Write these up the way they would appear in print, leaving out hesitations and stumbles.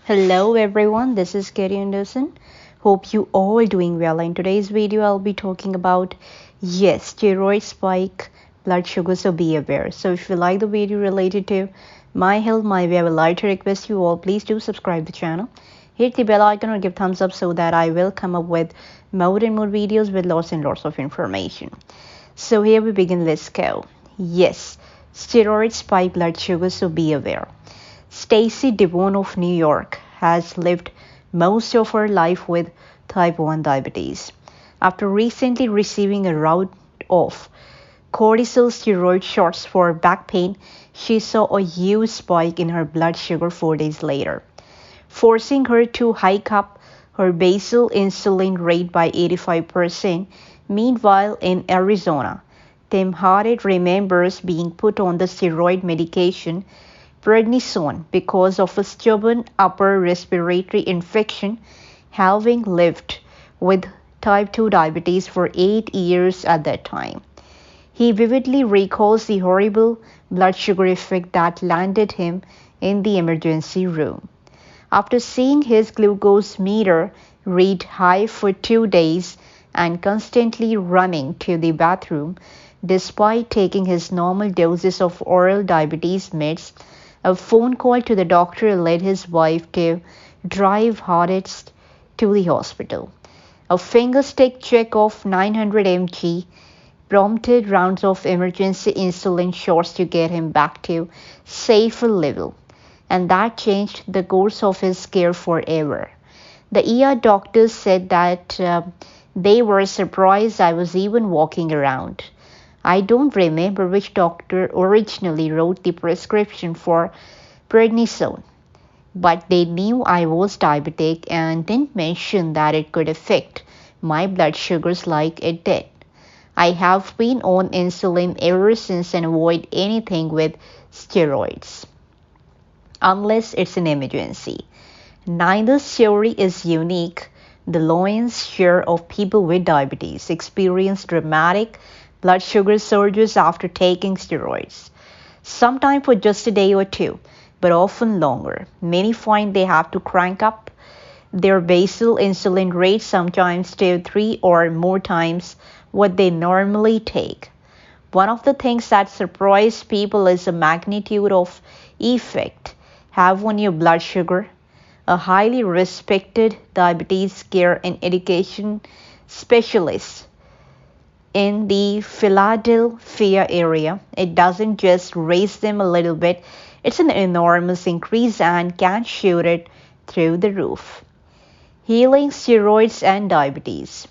Hello everyone, this is Katie Anderson. Hope you all doing well. In today's video, I'll be talking about steroid spike blood sugar, so be aware. So if you like the video related to my health, my way, I would like to request you all please do subscribe the channel. Hit the bell icon or give thumbs up so that I will come up with more and more videos with lots and lots of information. So here we begin, let's go. Steroid spike blood sugar, so be aware. Stacy Devon of New York has lived most of her life with type 1 diabetes. After recently receiving a round of cortisol steroid shots for back pain, she saw a huge spike in her blood sugar 4 days later, forcing her to hike up her basal insulin rate by 85%. Meanwhile, in Arizona, Tim Hardt remembers being put on the steroid medication prednisone because of a stubborn upper respiratory infection, having lived with type 2 diabetes for 8 years at that time. He vividly recalls the horrible blood sugar effect that landed him in the emergency room. After seeing his glucose meter read high for 2 days and constantly running to the bathroom, despite taking his normal doses of oral diabetes meds, a phone call to the doctor led his wife to drive Hardt to the hospital. A fingerstick check of 900 mg prompted rounds of emergency insulin shots to get him back to safer level, and that changed the course of his care forever. The ER doctors said that they were surprised I was even walking around. I don't remember which doctor originally wrote the prescription for prednisone, but they knew I was diabetic and didn't mention that it could affect my blood sugars like it did. I have been on insulin ever since and avoid anything with steroids, unless it's an emergency. Neither story is unique. The lion's share of people with diabetes experience dramatic blood sugar surges after taking steroids, sometimes for just a day or two, but often longer. Many find they have to crank up their basal insulin rate sometimes to 3 or more times what they normally take. One of the things that surprise people is the magnitude of effect have on your blood sugar. A highly respected diabetes care and education specialist in the Philadelphia area, it doesn't just raise them a little bit, it's an enormous increase and can shoot it through the roof. Healing steroids and diabetes.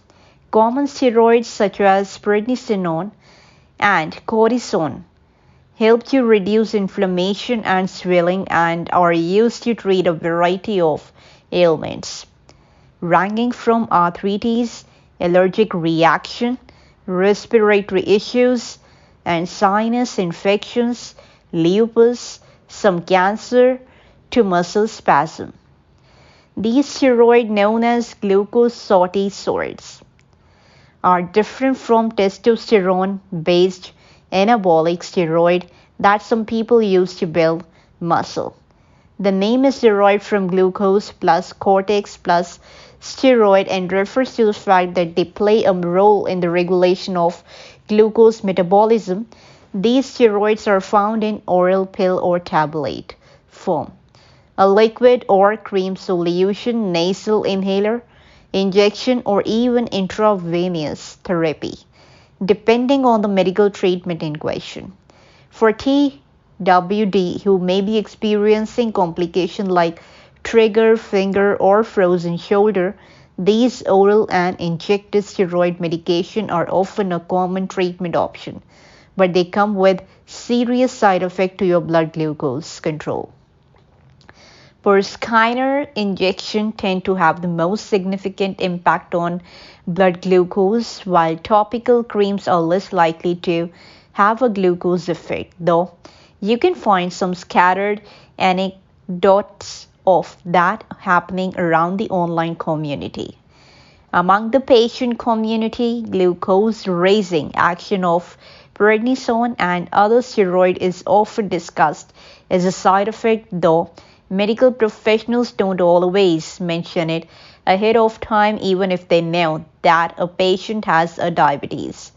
Common steroids such as prednisone and cortisone help to reduce inflammation and swelling and are used to treat a variety of ailments, ranging from arthritis, allergic reaction, respiratory issues, and sinus infections, lupus, some cancer, to muscle spasm. These steroids, known as glucocorticoids, are different from testosterone-based anabolic steroid that some people use to build muscle. The name is derived from glucose plus cortex plus steroid and refers to the fact that they play a role in the regulation of glucose metabolism. These steroids are found in oral pill or tablet form, a liquid or cream solution, nasal inhaler, injection, or even intravenous therapy, depending on the medical treatment in question. For TWD who may be experiencing complications like trigger finger or frozen shoulder, these oral and injected steroid medication are often a common treatment option, but they come with serious side effects to your blood glucose control. Per Skinner injection tend to have the most significant impact on blood glucose, while topical creams are less likely to have a glucose effect, though you can find some scattered anecdotes of that happening around the online community. Among the patient community, glucose-raising action of prednisone and other steroids is often discussed as a side effect, though Medical professionals don't always mention it ahead of time, even if they know that a patient has a diabetes.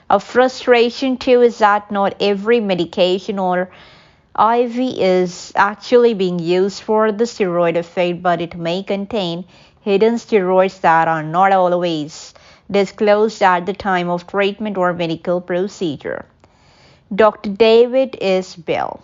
A frustration too is that not every medication or IV is actually being used for the steroid effect, but it may contain hidden steroids that are not always disclosed at the time of treatment or medical procedure. Dr. David S. Bell.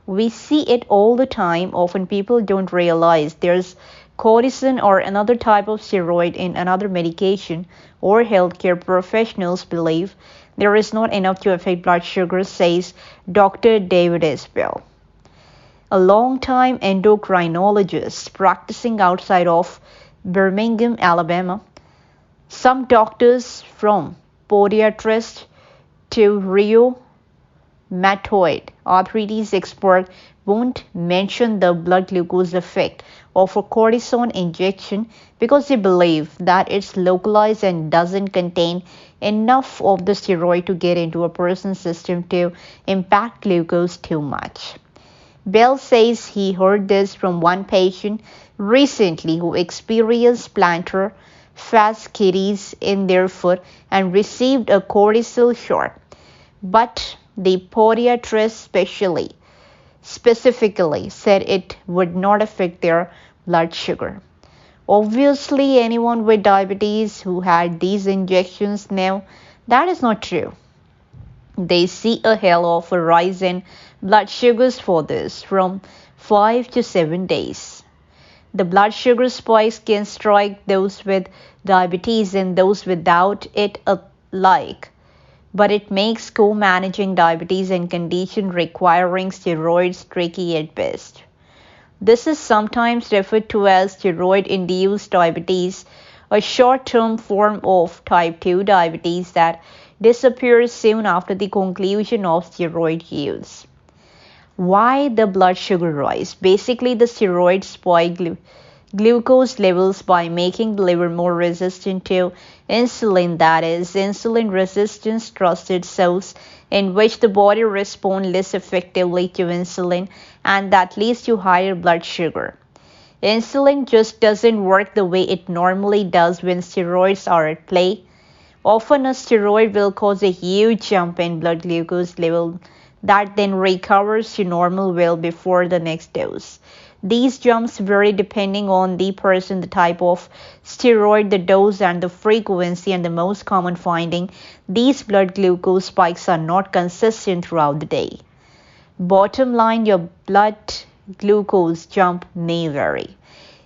We see it all the time. Often people don't realize there's cortisone or another type of steroid in another medication, or healthcare professionals believe there is not enough to affect blood sugar, says Dr. David S. Bell, a long-time endocrinologist practicing outside of Birmingham, Alabama. Some doctors, from podiatrists to rheumatoid arthritis expert, won't mention the blood glucose effect of a cortisone injection because they believe that it's localized and doesn't contain enough of the steroid to get into a person's system to impact glucose too much. Bell says he heard this from one patient recently who experienced plantar fasciitis in their foot and received a cortisol shot. But the podiatrist specifically said it would not affect their blood sugar. Obviously, anyone with diabetes who had these injections know that is not true. They see a hell of a rise in blood sugars for this, from 5 to 7 days. The blood sugar spikes can strike those with diabetes and those without it alike, but it makes co-managing diabetes and condition requiring steroids tricky at best. This is sometimes referred to as steroid-induced diabetes, a short-term form of type 2 diabetes that disappears soon after the conclusion of steroid use. Why the blood sugar rise? Basically, the steroids spike glucose levels by making the liver more resistant to insulin. That is, insulin resistance trusted cells in which the body responds less effectively to insulin, and that leads to higher blood sugar. Insulin just doesn't work the way it normally does when steroids are at play. Often a steroid will cause a huge jump in blood glucose level that then recovers to normal well before the next dose. These jumps vary depending on the person, the type of steroid, the dose, and the frequency, and the most common finding, these blood glucose spikes are not consistent throughout the day. Bottom line, your blood glucose jump may vary.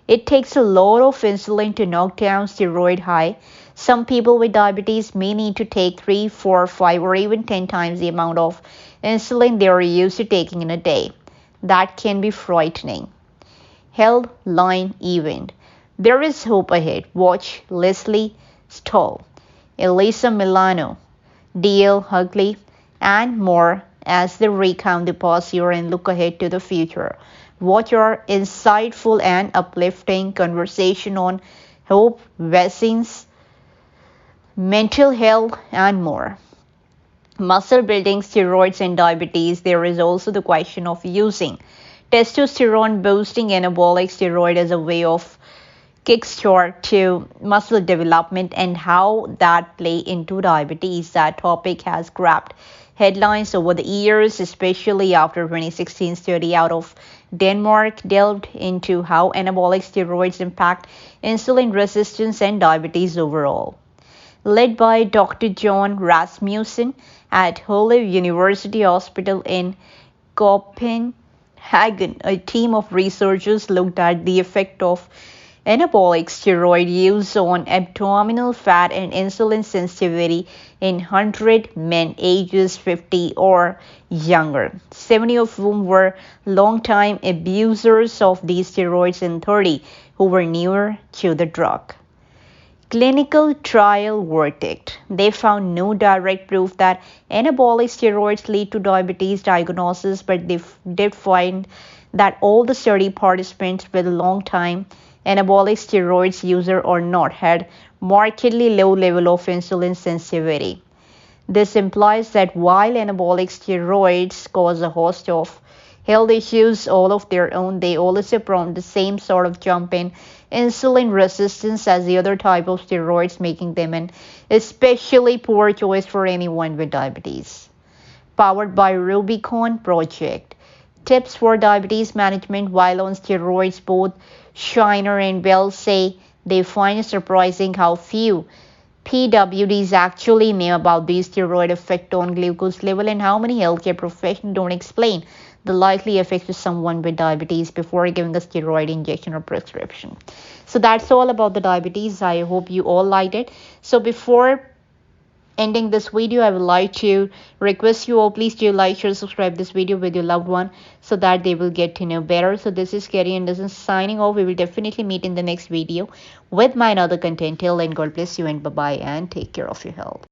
It takes a lot of insulin to knock down steroid high. Some people with diabetes may need to take 3, 4, 5, or even 10 times the amount of insulin they are used to taking in a day. That can be frightening. Headline event. There is hope ahead. Watch Leslie Stahl, Elisa Milano, D.L. Hugley, and more as they recount the past year and look ahead to the future. Watch our insightful and uplifting conversation on hope, vaccines, mental health, and more. Muscle building, steroids, and diabetes. There is also the question of using testosterone boosting anabolic steroid as a way of kickstart to muscle development and how that play into diabetes. That topic has grabbed headlines over the years, especially after 2016 study out of Denmark delved into how anabolic steroids impact insulin resistance and diabetes overall. Led by Dr. John Rasmussen at Herlev University Hospital in Copenhagen, a team of researchers looked at the effect of anabolic steroid use on abdominal fat and insulin sensitivity in 100 men ages 50 or younger, 70 of whom were long-time abusers of these steroids and 30 who were newer to the drug. Clinical trial verdict. They found no direct proof that anabolic steroids lead to diabetes diagnosis, but they did find that all the study participants with long-time anabolic steroids user or not had markedly low level of insulin sensitivity. This implies that while anabolic steroids cause a host of health issues all of their own. They also prone the same sort of jump in insulin resistance as the other type of steroids, making them an especially poor choice for anyone with diabetes. Powered by Rubicon Project. Tips for diabetes management while on steroids. Both Shiner and Bell say they find it surprising how few PWDs actually know about the steroid effect on glucose level, and how many healthcare professionals don't explain the likely effects to someone with diabetes before giving a steroid injection or prescription. So that's all about the diabetes. I hope you all liked it. So before ending this video, I would like to request you all, please do like, share, subscribe this video with your loved one so that they will get to know better. So this is Carrie Anderson signing off. We will definitely meet in the next video with my another content. Till then, God bless you and bye bye, and take care of your health.